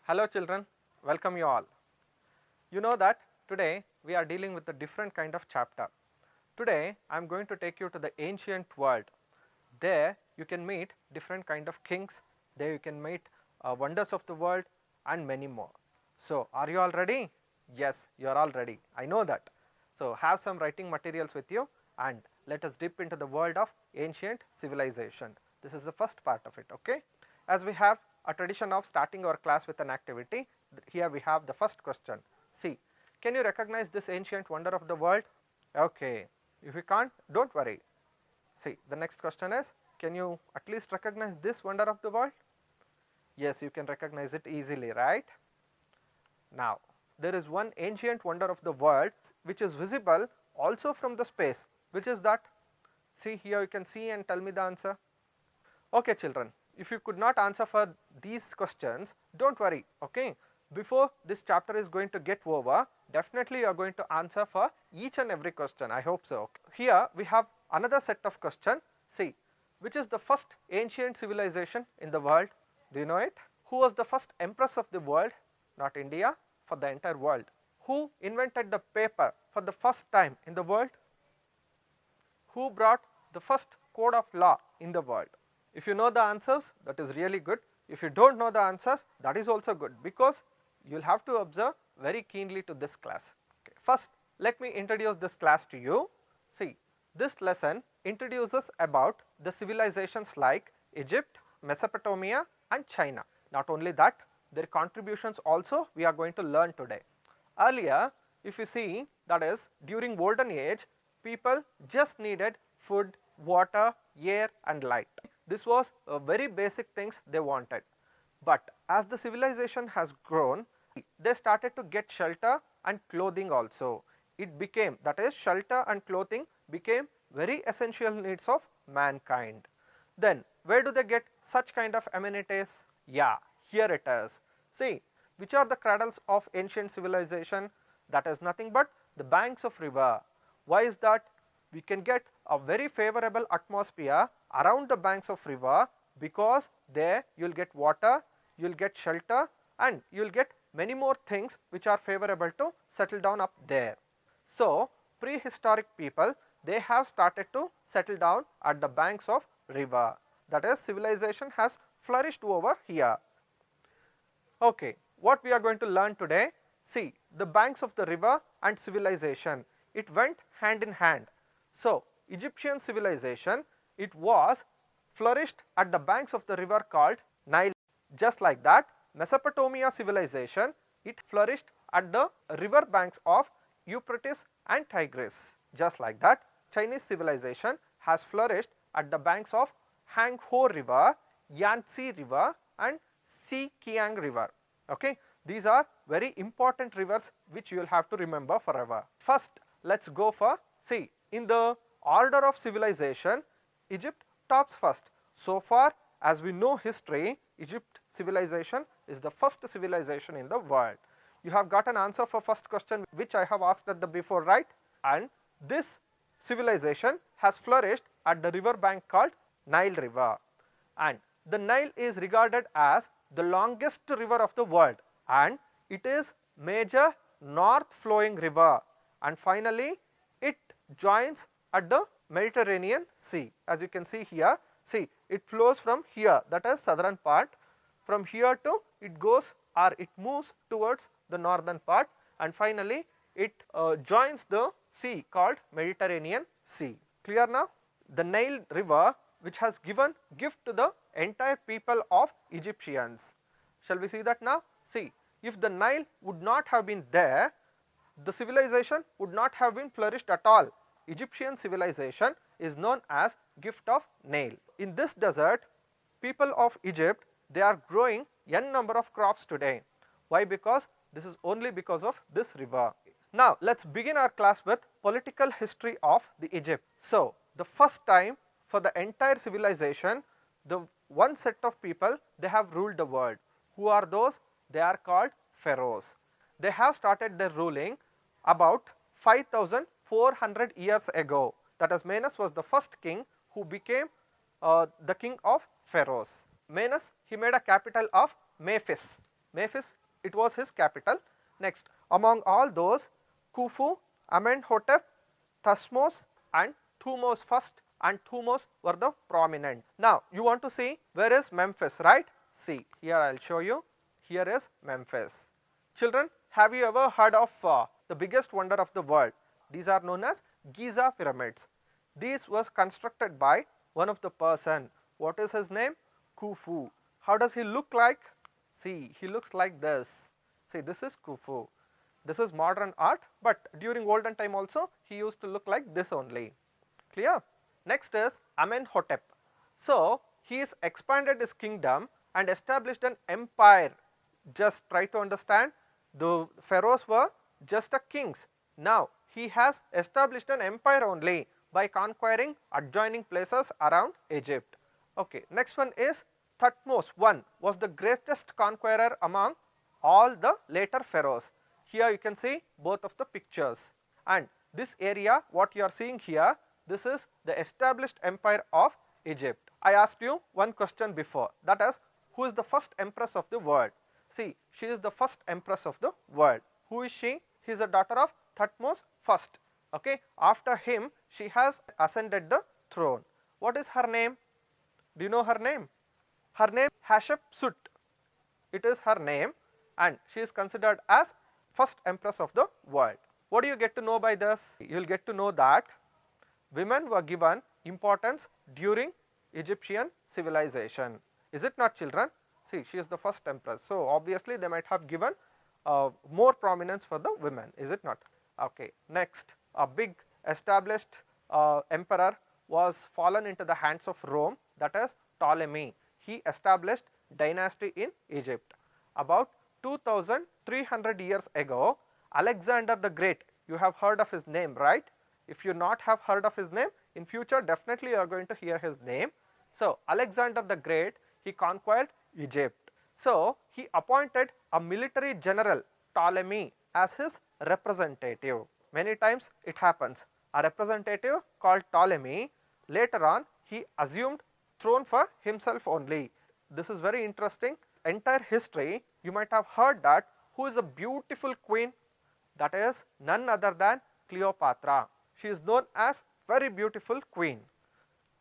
Hello children, welcome you all. You know that today we are dealing with a different kind of chapter. Today I am going to take you to the ancient world. There you can meet different kind of kings, there you can meet wonders of the world and many more. So are you all ready? Yes, you are all ready, I know that. So have some writing materials with you and let us dip into the world of ancient civilization. This is the first part of it, okay. As we have a tradition of starting our class with an activity, here we have the first question. See, can you recognize this ancient wonder of the world? Okay, if you can't, don't worry. See, the next question is, can you at least recognize this wonder of the world? Yes, you can recognize it easily, right? Now, there is one ancient wonder of the world which is visible also from the space. Which is that? See, here you can see and tell me the answer. Okay children, if you could not answer for these questions, don't worry, okay. Before this chapter is going to get over, definitely you are going to answer for each and every question, I hope so. Here we have another set of questions. See, which is the first ancient civilization in the world? Do you know it? Who was the first empress of the world? Not India, for the entire world. Who invented the paper for the first time in the world? Who brought the first code of law in the world? If you know the answers, that is really good. If you don't know the answers, that is also good, because you will have to observe very keenly to this class. Okay. First, let me introduce this class to you. See, this lesson introduces about the civilizations like Egypt, Mesopotamia and China. Not only that, their contributions also we are going to learn today. Earlier, if you see, that is during golden age, people just needed food, water, air and light. This was very basic things they wanted. But as the civilization has grown, they started to get shelter and clothing also. It became, that is, shelter and clothing became very essential needs of mankind. Then where do they get such kind of amenities? Yeah, here it is. See, which are the cradles of ancient civilization? That is nothing but the banks of river. Why is that? We can get a very favorable atmosphere around the banks of river, because there you will get water, you will get shelter and you will get many more things which are favorable to settle down up there. So, prehistoric people, they have started to settle down at the banks of river, that is civilization has flourished over here. Okay, what we are going to learn today? See, the banks of the river and civilization, it went hand in hand. So, Egyptian civilization, it was flourished at the banks of the river called Nile. Just like that, Mesopotamia civilization, it flourished at the river banks of Euphrates and Tigris. Just like that, Chinese civilization has flourished at the banks of Hangho river, Yangtze river and Sikiang river. Okay, these are very important rivers which you will have to remember forever. First, let us go for, see, in the order of civilization, Egypt tops first. So far as we know history, Egypt civilization is the first civilization in the world. You have got an answer for first question which I have asked at the before, right? And this civilization has flourished at the river bank called Nile river. And the Nile is regarded as the longest river of the world and it is major north flowing river, and finally it joins at the Mediterranean Sea. As you can see here, see, it flows from here, that is southern part, from here to it goes or it moves towards the northern part, and finally it joins the sea called Mediterranean Sea. Clear now? The Nile river which has given gift to the entire people of Egyptians. Shall we see that now? See, if the Nile would not have been there, the civilization would not have been flourished at all. Egyptian civilization is known as gift of Nile. In this desert, people of Egypt, they are growing n number of crops today. Why? Because this is only because of this river. Now, let us begin our class with political history of the Egypt. So, the first time for the entire civilization, the one set of people, they have ruled the world. Who are those? They are called pharaohs. They have started their ruling about 5400 years ago. That is, Menes was the first king who became the king of pharaohs. Menes, he made a capital of Memphis. Memphis, it was his capital. Next, among all those, Khufu, Amenhotep, Thutmose and Thutmose first and Thutmose were the prominent. Now, you want to see where is Memphis, right? See, here I will show you. Here is Memphis. Children, have you ever heard of the biggest wonder of the world? These are known as Giza pyramids. These was constructed by one of the person. What is his name? Khufu. How does he look like? See, he looks like this. See, this is Khufu. This is modern art, but during olden time also he used to look like this only. Clear? Next is Amenhotep. So, he has expanded his kingdom and established an empire. Just try to understand, the pharaohs were just the kings. Now, he has established an empire only by conquering adjoining places around Egypt. Okay. Next one is Thutmose I was the greatest conqueror among all the later pharaohs. Here you can see both of the pictures, and this area what you are seeing here, this is the established empire of Egypt. I asked you one question before, that is, who is the first empress of the world? See, she is the first empress of the world. Who is she? She is a daughter of Thutmose I. Okay. After him, she has ascended the throne. What is her name? Do you know her name? Her name Hatshepsut. It is her name, and she is considered as first empress of the world. What do you get to know by this? You will get to know that women were given importance during Egyptian civilization. Is it not, children? See, she is the first empress. So, obviously, they might have given more prominence for the women. Is it not? Okay. Next, a big established emperor was fallen into the hands of Rome, that is Ptolemy. He established dynasty in Egypt. About 2300 years ago, Alexander the Great, you have heard of his name, right? If you not have heard of his name, in future definitely you are going to hear his name. So, Alexander the Great, he conquered Egypt. So, he appointed a military general Ptolemy as his representative. Many times it happens, a representative called Ptolemy, later on he assumed throne for himself only. This is very interesting. Entire history, you might have heard that who is a beautiful queen, that is none other than Cleopatra. She is known as very beautiful queen,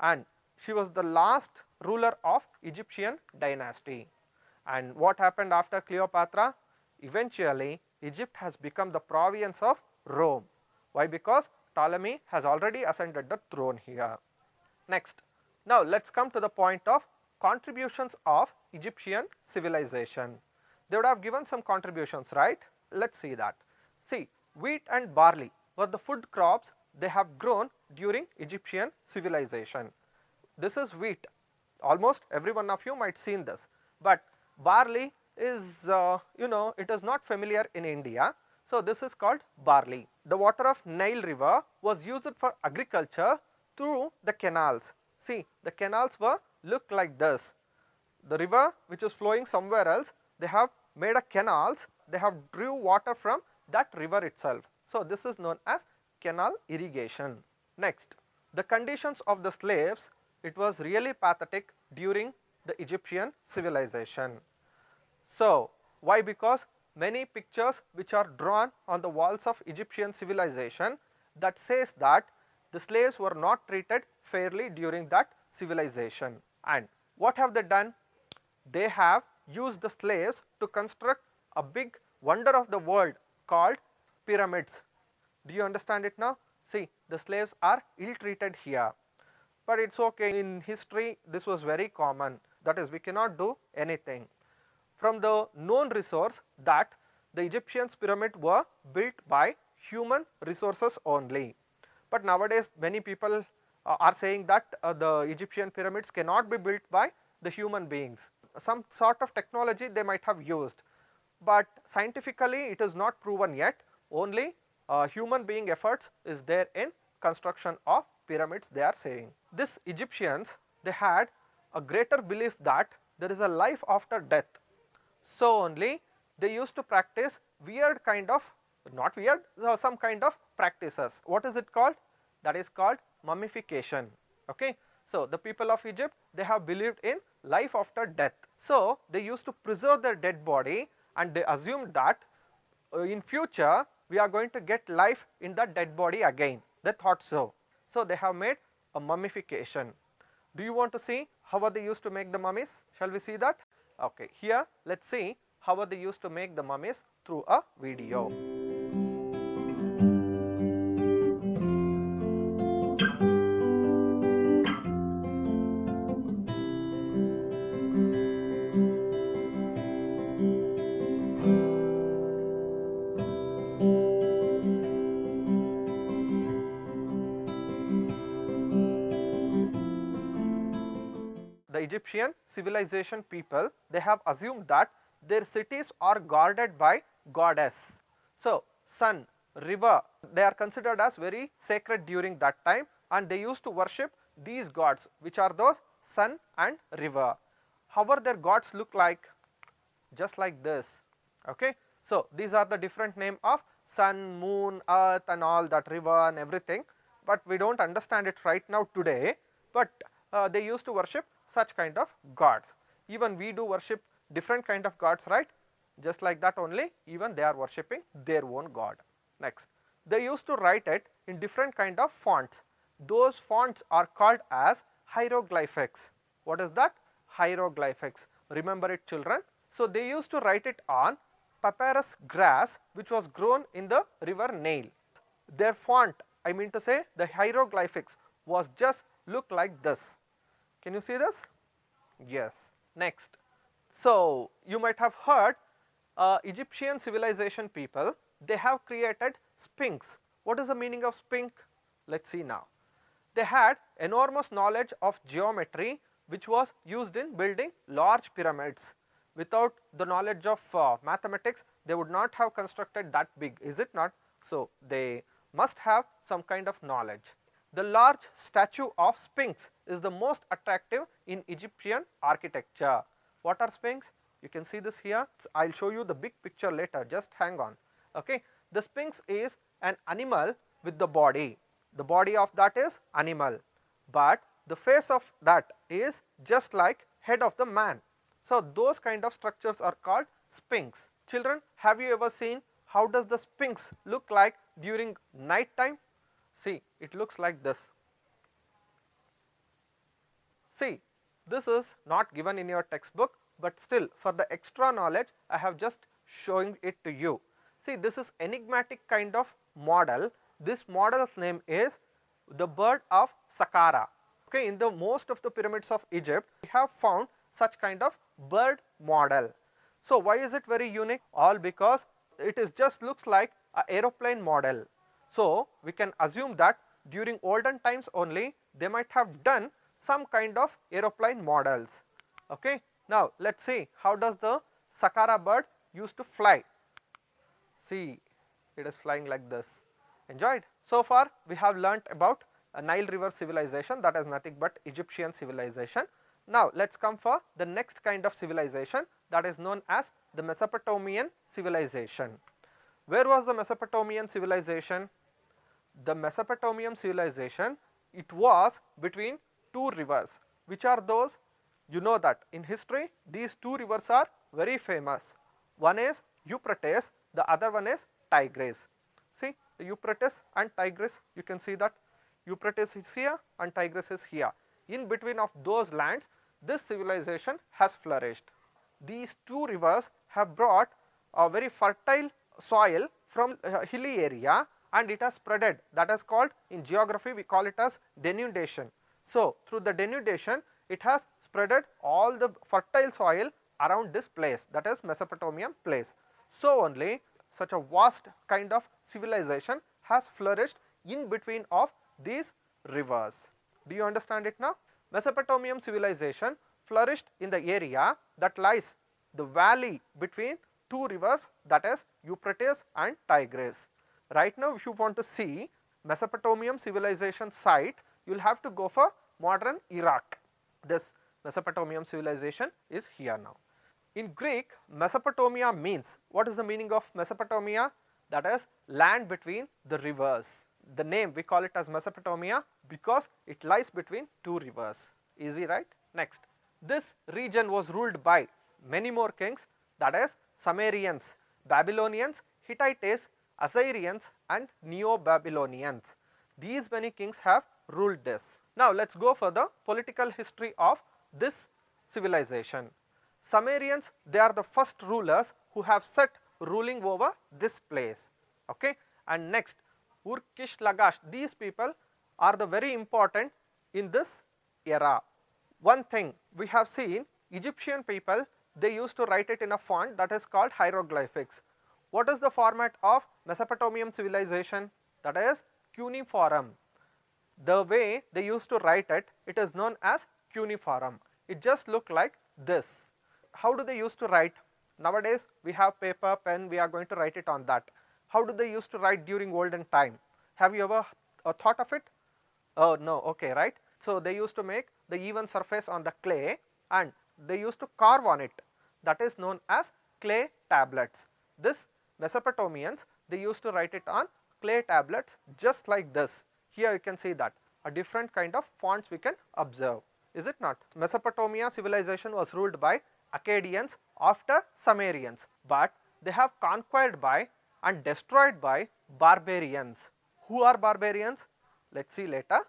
and she was the last ruler of Egyptian dynasty. And what happened after Cleopatra? Eventually, Egypt has become the province of Rome. Why? Because Ptolemy has already ascended the throne here. Next, now let us come to the point of contributions of Egyptian civilization. They would have given some contributions, right? Let us see that. See, wheat and barley were the food crops they have grown during Egyptian civilization. This is wheat, almost every one of you might seen this, but barley is it is not familiar in India. So, this is called barley. The water of Nile river was used for agriculture through the canals. See, the canals were look like this. The river which is flowing somewhere else, they have made a canals, they have drew water from that river itself. So, this is known as canal irrigation. Next, the conditions of the slaves, it was really pathetic during the Egyptian civilization. So, why? Because many pictures which are drawn on the walls of Egyptian civilization, that says that the slaves were not treated fairly during that civilization. And what have they done? They have used the slaves to construct a big wonder of the world called pyramids. Do you understand it now? See, the slaves are ill treated here, but it is okay. In history, this was very common, that is, we cannot do anything. From the known resource that the Egyptians pyramid were built by human resources only, but nowadays many people are saying that the Egyptian pyramids cannot be built by the human beings. Some sort of technology they might have used, but scientifically it is not proven yet. Only human being efforts is there in construction of pyramids, they are saying. This Egyptians, they had a greater belief that there is a life after death. So, only they used to practice weird kind of, not weird, some kind of practices. What is it called? That is called mummification. Okay. So, the people of Egypt, they have believed in life after death. So, they used to preserve their dead body and they assumed that in future we are going to get life in the dead body again. They thought so. So they have made a mummification. Do you want to see how are they used to make the mummies? Shall we see that? Okay, here let us see how are they used to make the mummies through a video. The Egyptian civilization people, they have assumed that their cities are guarded by goddess. So sun, river, they are considered as very sacred during that time, and they used to worship these gods, which are those sun and river. However, their gods look like just like this. Okay. So these are the different name of sun, moon, earth and all that, river and everything, but we do not understand it right now today, but they used to worship such kind of gods. Even we do worship different kind of gods, right? Just like that only, even they are worshipping their own god. Next, they used to write it in different kind of fonts. Those fonts are called as hieroglyphics. What is that? Hieroglyphics. Remember it, children. So they used to write it on papyrus grass, which was grown in the river Nile. Their font, I mean to say the hieroglyphics, was just look like this. Can you see this? Yes. Next, so you might have heard Egyptian civilization people, they have created Sphinx. What is the meaning of Sphinx? Let us see now. They had enormous knowledge of geometry, which was used in building large pyramids. Without the knowledge of mathematics, they would not have constructed that big, is it not? So they must have some kind of knowledge. The large statue of Sphinx is the most attractive in Egyptian architecture. What are Sphinx? You can see this here. I will show you the big picture later, just hang on. Okay. The Sphinx is an animal with the body. The body of that is animal, but the face of that is just like head of the man. So those kind of structures are called Sphinx. Children, have you ever seen how does the Sphinx look like during night time? See, it looks like this. See, this is not given in your textbook, but still for the extra knowledge I have just showing it to you. See, this is enigmatic kind of model. This model's name is the bird of Saqqara. Okay, in the most of the pyramids of Egypt, we have found such kind of bird model. So why is it very unique? All because it is just looks like a aeroplane model. So we can assume that during olden times only they might have done some kind of aeroplane models. Okay. Now let us see how does the Saqqara bird used to fly. See, it is flying like this. Enjoyed? So far we have learnt about a Nile river civilization, that is nothing but Egyptian civilization. Now let us come for the next kind of civilization, that is known as the Mesopotamian civilization. Where was the Mesopotamian civilization? The Mesopotamian civilization, it was between two rivers. Which are those? You know that in history these two rivers are very famous. One is Euphrates, the other one is Tigris. See, the Euphrates and Tigris, you can see that Euphrates is here and Tigris is here. In between of those lands, this civilization has flourished. These two rivers have brought a very fertile soil from a hilly area, and it has spreaded, that is called in geography we call it as denudation. So through the denudation it has spreaded all the fertile soil around this place, that is Mesopotamian place. So only such a vast kind of civilization has flourished in between of these rivers. Do you understand it now? Mesopotamian civilization flourished in the area that lies the valley between two rivers, that is Euphrates and Tigris. Right now if you want to see Mesopotamian civilization site, you will have to go for modern Iraq. This Mesopotamian civilization is here now. In Greek, Mesopotamia means, what is the meaning of Mesopotamia? That is land between the rivers. The name we call it as Mesopotamia because it lies between two rivers. Easy, right? Next, this region was ruled by many more kings, that is Sumerians, Babylonians, Hittites, Assyrians and Neo-Babylonians. These many kings have ruled this. Now let us go for the political history of this civilization. Sumerians, they are the first rulers who have set ruling over this place. Okay? And next, Urkish Lagash, these people are the very important in this era. One thing we have seen, Egyptian people, they used to write it in a font that is called hieroglyphics. What is the format of Mesopotamian civilization? That is cuneiform. The way they used to write it, it is known as cuneiform. It just looked like this. How do they used to write? Nowadays we have paper, pen, we are going to write it on that. How do they used to write during olden time? Have you ever thought of it? Oh no, okay, right. So they used to make the even surface on the clay and they used to carve on it. That is known as clay tablets. This Mesopotamians, they used to write it on clay tablets just like this. Here you can see that a different kind of fonts we can observe, is it not? Mesopotamia civilization was ruled by Akkadians after Sumerians, but they have conquered by and destroyed by barbarians. Who are barbarians? Let us see later.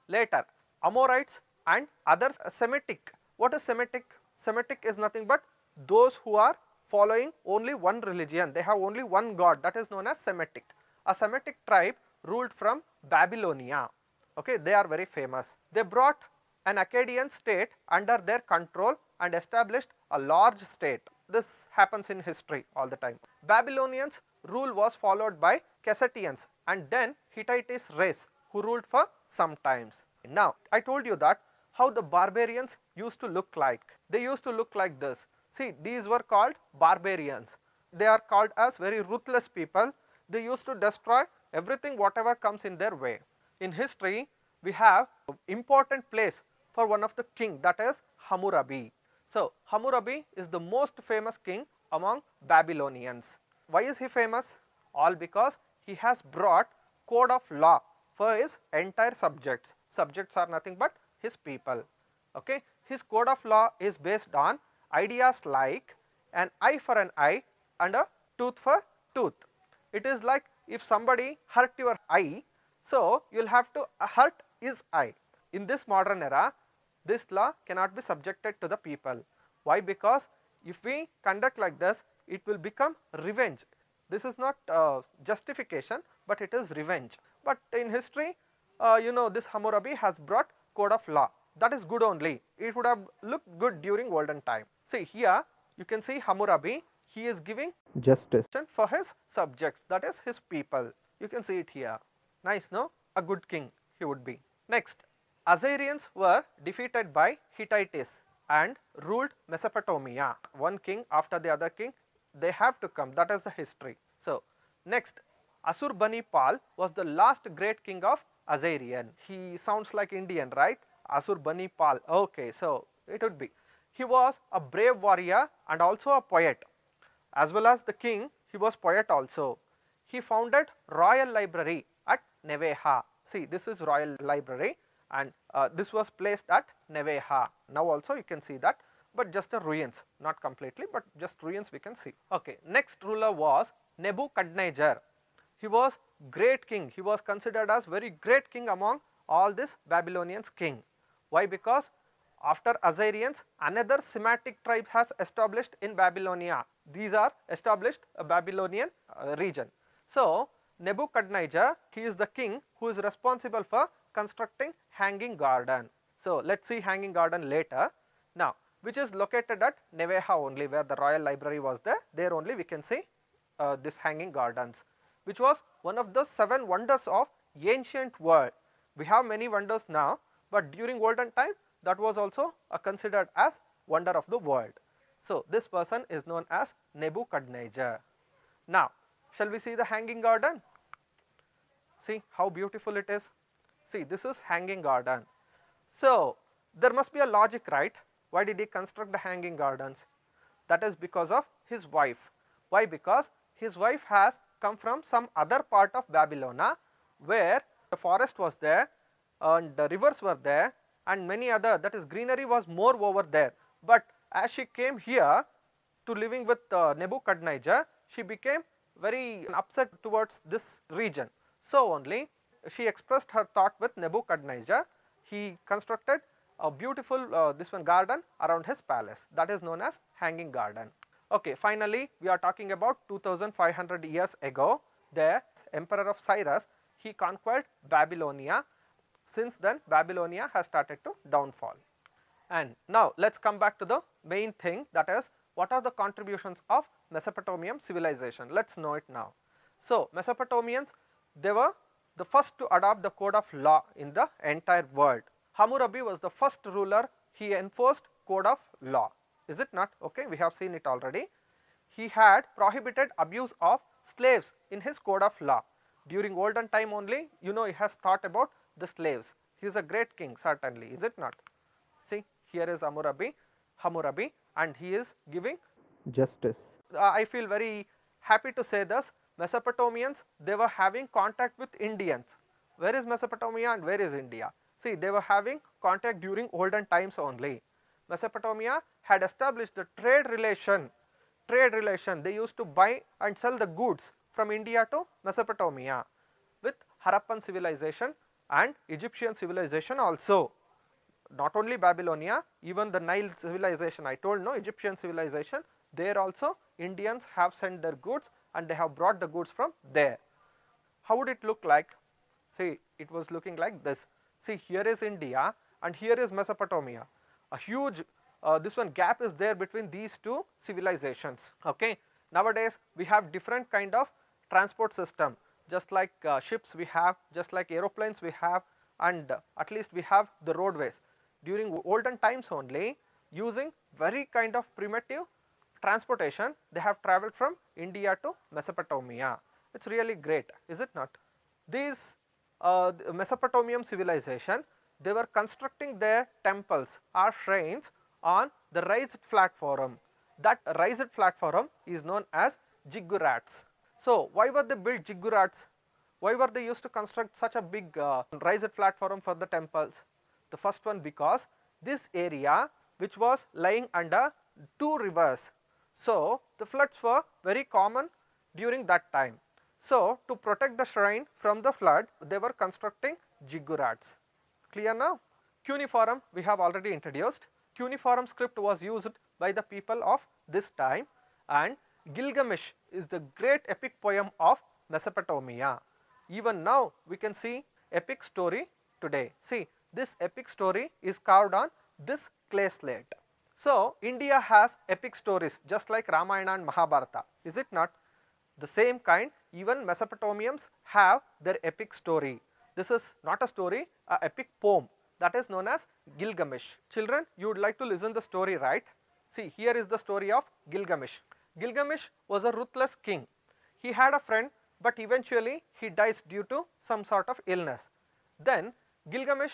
Later, Amorites and others. Semitic. What is Semitic? Semitic is nothing but those who are following only one religion. They have only one god, that is known as Semitic. A Semitic tribe ruled from Babylonia. Okay, they are very famous. They brought an Akkadian state under their control and established a large state. This happens in history all the time. Babylonians rule was followed by Kassitians and then Hittite race who ruled for some times. Now I told you that how the barbarians used to look like. They used to look like this. See, these were called barbarians. They are called as very ruthless people. They used to destroy everything whatever comes in their way. In history, we have an important place for one of the king, that is Hammurabi. So Hammurabi is the most famous king among Babylonians. Why is he famous? All because he has brought code of law for his entire subjects. Subjects are nothing but his people. Okay? His code of law is based on ideas like an eye for an eye and a tooth for tooth. It is like if somebody hurt your eye, so you will have to hurt his eye. In this modern era, this law cannot be subjected to the people. Why? Because if we conduct like this, it will become revenge. This is not justification, but it is revenge. But in history, you know, this Hammurabi has brought code of law. That is good only. It would have looked good during olden time. See, here you can see Hammurabi, he is giving justice for his subjects, that is his people. You can see it here. Nice, no? A good king he would be. Next, Assyrians were defeated by Hittites and ruled Mesopotamia. One king after the other king, they have to come. That is the history. So next, Ashurbanipal was the last great king of Assyrian. He sounds like Indian, right? Ashurbanipal. Okay, so it would be. He was a brave warrior and also a poet. As well as the king, he was poet also. He founded Royal Library at Neveha. See, this is Royal Library and this was placed at Neveha. Now also you can see that, but just the ruins, not completely, but just ruins we can see. Okay, next ruler was Nebuchadnezzar. He was great king. He was considered as very great king among all this Babylonians king. Why? Because after Assyrians, another Semitic tribe has established in Babylonia. These are established a Babylonian region. So Nebuchadnezzar, he is the king who is responsible for constructing Hanging Garden. So let us see Hanging Garden later. Now, which is located at Neveha only, where the Royal Library was there. There only we can see this Hanging Gardens, which was one of the 7 wonders of ancient world. We have many wonders now, but during olden time that was also considered as wonder of the world. So this person is known as Nebuchadnezzar. Now shall we see the Hanging Garden? See how beautiful it is. See, this is Hanging Garden. So there must be a logic, right? Why did he construct the Hanging Gardens? That is because of his wife. Why? Because his wife has come from some other part of Babylonia where the forest was there and the rivers were there and many other, that is greenery was more over there. But as she came here, to living with Nebuchadnezzar, she became very upset towards this region. So only she expressed her thought with Nebuchadnezzar. He constructed a beautiful this one garden around his palace, that is known as Hanging Garden. Okay, finally we are talking about 2500 years ago, the emperor of Cyrus, he conquered Babylonia. Since then Babylonia has started to downfall. And now let us come back to the main thing, that is what are the contributions of Mesopotamian civilization. Let us know it now. So Mesopotamians, they were the first to adopt the code of law in the entire world. Hammurabi was the first ruler, he enforced code of law, is it not? Okay, we have seen it already. He had prohibited abuse of slaves in his code of law. During olden time only, you know, he has thought about the slaves. He is a great king certainly, is it not? See, here is Hammurabi, and he is giving justice. I feel very happy to say this, Mesopotamians, they were having contact with Indians. Where is Mesopotamia and where is India? See, they were having contact during olden times only. Mesopotamia had established the trade relation, they used to buy and sell the goods from India to Mesopotamia with Harappan civilization and Egyptian civilization also. Not only Babylonia, even the Nile civilization, I told no, Egyptian civilization, there also Indians have sent their goods and they have brought the goods from there. How would it look like? See, it was looking like this. See, here is India and here is Mesopotamia. A huge this one gap is there between these two civilizations. Okay. Nowadays we have different kind of transport system, just like ships we have, just like aeroplanes we have, and at least we have the roadways. During olden times only, using very kind of primitive transportation, they have travelled from India to Mesopotamia. It is really great, is it not? These Mesopotamian civilization, they were constructing their temples or shrines on the raised platform. That raised platform is known as ziggurats. So why were they built ziggurats? Why were they used to construct such a big raised platform for the temples? The first one, because this area which was lying under two rivers, so the floods were very common during that time. So to protect the shrine from the flood, they were constructing ziggurats. Clear now? Cuneiform we have already introduced. Cuneiform script was used by the people of this time, and Gilgamesh is the great epic poem of Mesopotamia. Even now we can see epic story today. See, this epic story is carved on this clay slate. So India has epic stories just like Ramayana and Mahabharata, is it not? The same kind, even Mesopotamians have their epic story. This is not a story, a epic poem, that is known as Gilgamesh. Children, you would like to listen the story, right? See, here is the story of Gilgamesh. Gilgamesh was a ruthless king. He had a friend, but eventually he dies due to some sort of illness. Then Gilgamesh,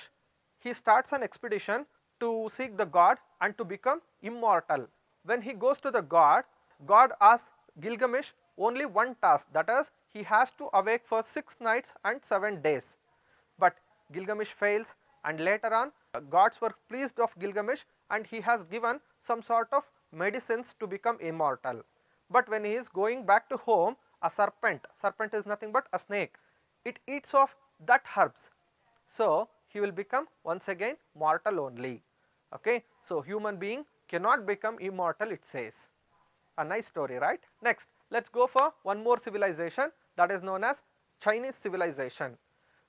he starts an expedition to seek the god and to become immortal. When he goes to the god, God asks Gilgamesh only one task, that is, he has to awake for 6 nights and 7 days. But Gilgamesh fails, and later on gods were pleased of Gilgamesh and he has given some sort of medicines to become immortal. But when he is going back to home, a serpent is nothing but a snake, it eats off that herbs. So he will become once again mortal only. Okay. So human being cannot become immortal, it says. A nice story, right? Next, let us go for one more civilization, that is known as Chinese civilization.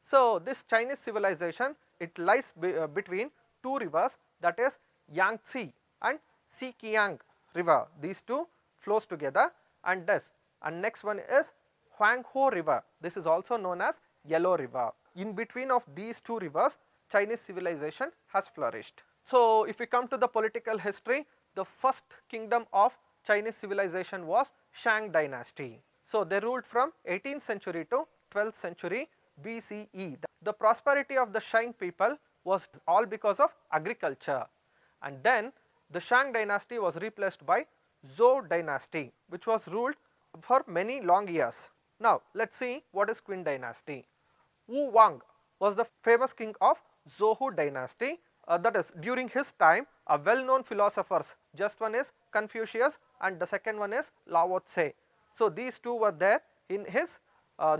So this Chinese civilization, it lies between two rivers, that is Yangtze and Sikiang river. These two flows together, and next one is Huanghe river. This is also known as Yellow river. In between of these two rivers, Chinese civilization has flourished. So if we come to the political history, the first kingdom of Chinese civilization was Shang dynasty. So they ruled from 18th century to 12th century BCE. The prosperity of the Shang people was all because of agriculture, and then the Shang dynasty was replaced by Zhou dynasty, which was ruled for many long years. Now let us see what is Qin dynasty. Wu Wang was the famous king of Zhou dynasty. That is, during his time, a well known philosophers, just one is Confucius and the second one is Lao Tse. So these two were there in his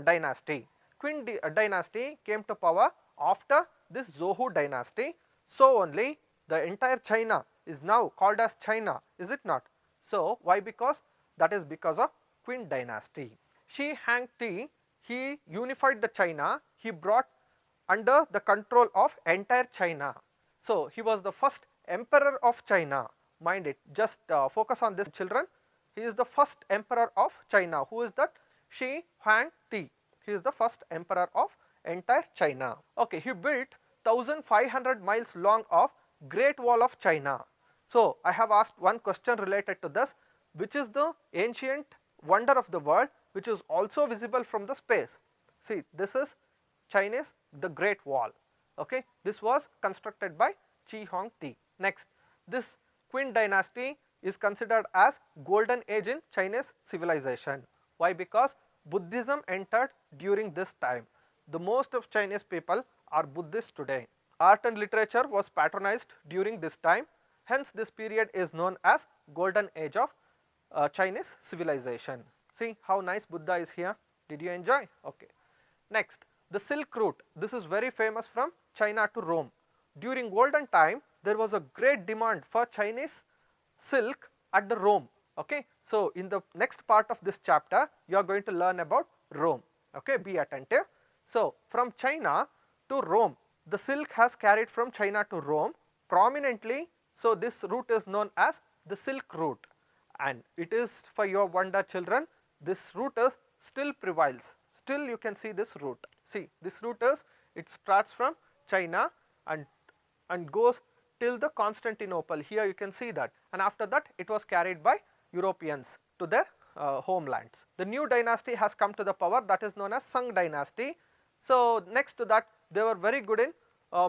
dynasty. Qin dynasty came to power after this Zhou dynasty. So only the entire China is now called as China, is it not? So why? Because that is because of Qin dynasty. Shi Huangdi, he unified the China, he brought under the control of entire China. So he was the first emperor of China. Mind it, just focus on this, children. He is the first emperor of China. Who is that? Shi Huangdi. He is the first emperor of entire China. Okay, he built 1500 miles long of Great Wall of China. So I have asked one question related to this, which is the ancient wonder of the world which is also visible from the space. See, this is Chinese the Great Wall. Okay, this was constructed by Shi Huangdi. Next, this Qin dynasty is considered as golden age in Chinese civilization. Why? Because Buddhism entered during this time. The most of Chinese people are Buddhist today. Art and literature was patronized during this time. Hence, this period is known as golden age of Chinese civilization. See how nice Buddha is here. Did you enjoy? Okay. Next, the Silk Route. This is very famous from China to Rome. During golden time, there was a great demand for Chinese silk at the Rome. Okay. So in the next part of this chapter, you are going to learn about Rome. Okay. Be attentive. So from China to Rome, the silk has carried from China to Rome prominently. So this route is known as the Silk Route, and it is for your wonder, children, this route is still prevails. Still you can see this route. See, this route is, it starts from China and goes till the Constantinople. Here you can see that, and after that it was carried by Europeans to their homelands. The new dynasty has come to the power, that is known as Sung dynasty. So next to that, they were very good in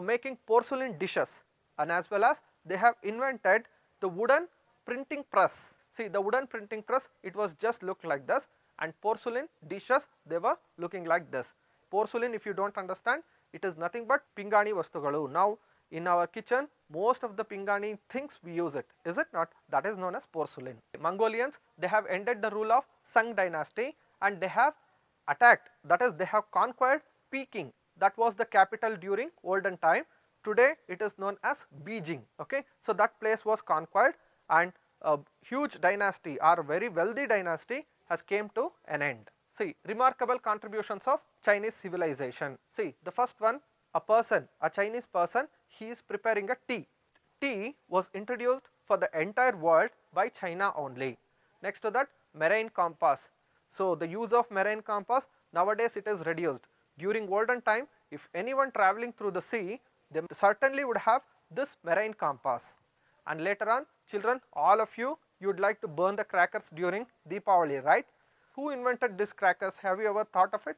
making porcelain dishes, and as well as they have invented the wooden printing press. See, the wooden printing press, it was just look like this, and porcelain dishes, they were looking like this. Porcelain, if you do not understand, it is nothing but pingani vastugalu. Now in our kitchen, most of the pingani things we use it, is it not? That is known as porcelain. Mongolians, they have ended the rule of Sung dynasty and they have attacked, that is they have conquered Peking. That was the capital during olden time. Today it is known as Beijing. Okay. So that place was conquered and a huge dynasty or very wealthy dynasty has came to an end. See, remarkable contributions of Chinese civilization. See, the first one, a person, a Chinese person, he is preparing a tea. Tea was introduced for the entire world by China only. Next to that, marine compass. So the use of marine compass, nowadays it is reduced. During olden time, if anyone travelling through the sea, they certainly would have this marine compass. And later on, children, all of you, you would like to burn the crackers during Deepavali, right? Who invented these crackers? Have you ever thought of it?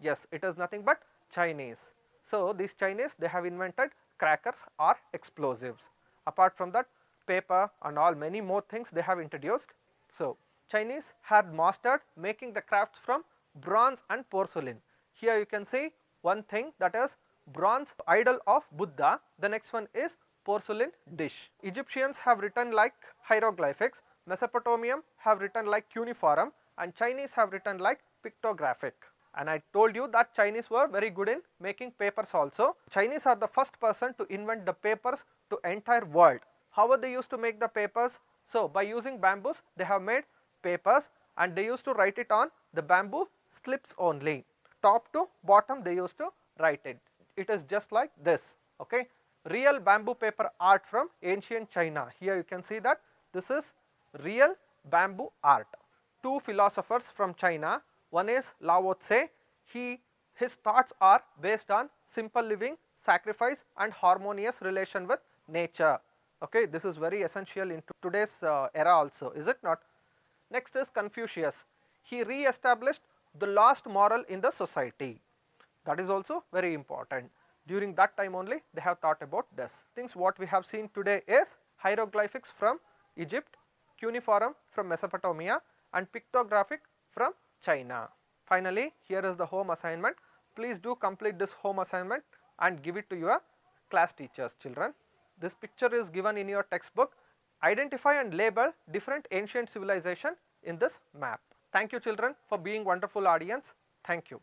Yes, it is nothing but Chinese. So these Chinese, they have invented crackers or explosives. Apart from that, paper and all many more things they have introduced. So Chinese had mastered making the crafts from bronze and porcelain. Here you can see one thing, that is bronze idol of Buddha. The next one is porcelain dish. Egyptians have written like hieroglyphics, Mesopotamian have written like cuneiform, and Chinese have written like pictographic. And I told you that Chinese were very good in making papers also. Chinese are the first person to invent the papers to entire world. How were they used to make the papers? So by using bamboos, they have made papers and they used to write it on the bamboo slips only. Top to bottom they used to write it. It is just like this. Okay. Real bamboo paper art from ancient China. Here you can see that this is real bamboo art. Two philosophers from China, one is Lao Tse. His thoughts are based on simple living, sacrifice and harmonious relation with nature. Okay, this is very essential in today's era also, is it not? Next is Confucius. He re-established the lost moral in the society. That is also very important. During that time only they have thought about this. Things what we have seen today is hieroglyphics from Egypt, cuneiform from Mesopotamia and pictographic from China. Finally, here is the home assignment. Please do complete this home assignment and give it to your class teachers, children. This picture is given in your textbook identify and label different ancient civilization in this map. Thank you children for being wonderful audience. Thank you.